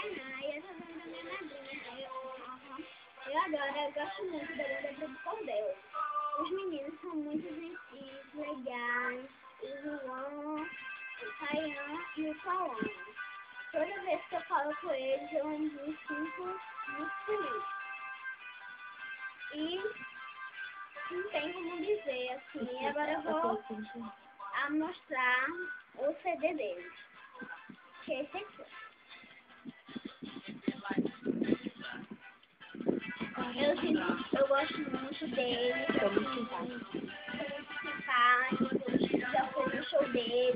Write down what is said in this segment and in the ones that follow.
Tainá e essa banda da minha madrinha. Eu adoro, eu gosto muito da banda do Cordel. Os meninos são muito gentis, legais, o João, o Tainá e o Paulo. Toda vez que eu falo com eles, eu me sinto muito feliz. E não tem como dizer, assim, agora eu vou mostrar o CD deles, que é esse aqui. Eu gosto muito deles, São muito simpáticos. Já fui no show deles,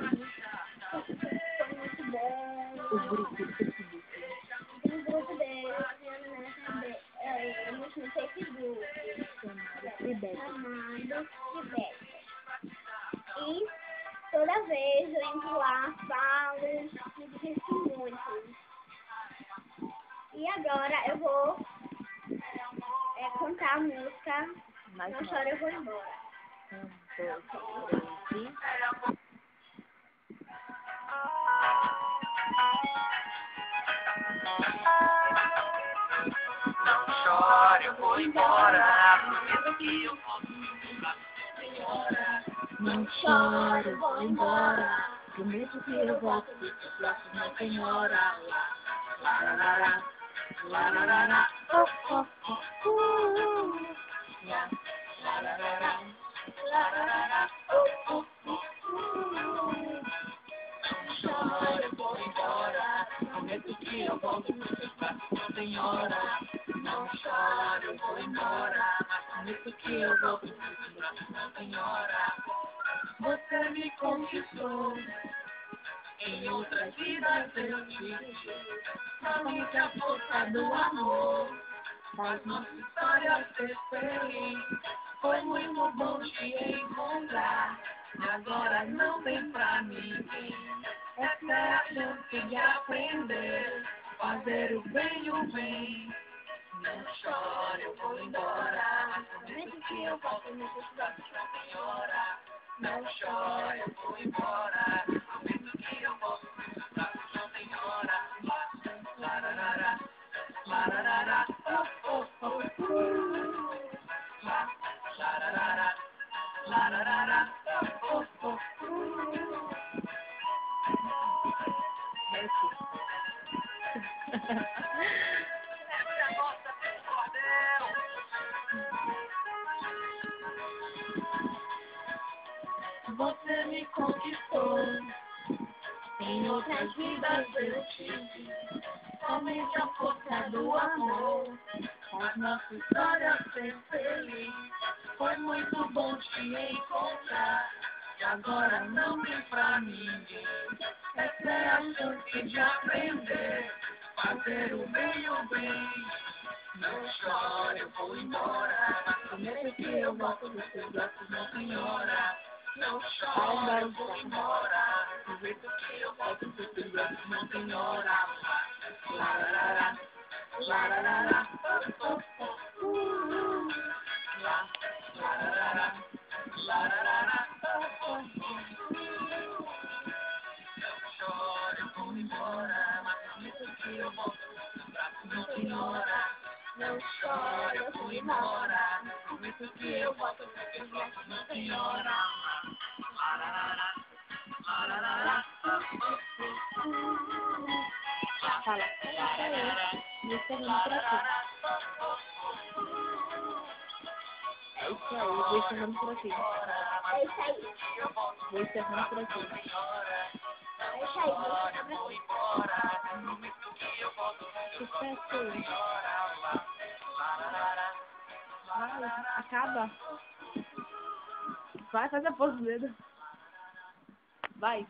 foi muito bom. O grupo do Facebook. O grupo deles, no Facebook, chamado Tibete. E toda vez eu entro lá, falo, me diverto muito. E agora eu vou cantar a música Não Chora, Eu Vou Embora. 1, 2, 3 e... Não chore, eu vou embora, prometo que eu volto. Não chore, eu vou embora, prometo que eu volto pro próximo, senhora. Lararara, lararara, lararara, lararara, Não chore, eu vou embora, prometo que eu volto pro próximo, senhora. Não chore, eu vou embora, prometo que eu volto pro próximo, senhora. Você me conquistou, em outras vidas eu tive, somente a força do amor faz nossa história ser feliz. Foi muito bom te encontrar, agora não vem pra ninguém. Essa é a chance de aprender, fazer o bem e o bem. Não chore, eu vou embora, prometo que eu volto no próximo, senhora. Não chore, eu vou embora, prometo que eu volto no próximo, senhora. Lararara, lararara, lararara, lararara, Você me conquistou, em outras vidas eu tive, somente a força do amor faz nossa história ser feliz. Foi muito bom te encontrar, e agora não vem pra ninguém. Essa é a chance de aprender, fazer o bem e o bem. Não chore, eu vou embora, prometo que eu volto dos seus braços, minha senhora. Não chore, eu vou embora, prometo que eu volto dos seus braços, minha senhora. Lararara, lararara, lararara, lararara. Não chore, eu vou embora, mas prometo que eu volto dos seus braços, minha senhora. Não chore, eu vou embora, prometo que eu volto dos seus braços, minha senhora. Lararara, lararara, Fala. Me encerrando por aqui. É isso aí, vou encerrando por aqui. É isso aí. Vou encerrando por aqui. É isso aí. Sucesso. Vai, acaba. Vai, faz a pose do dedo. Vai.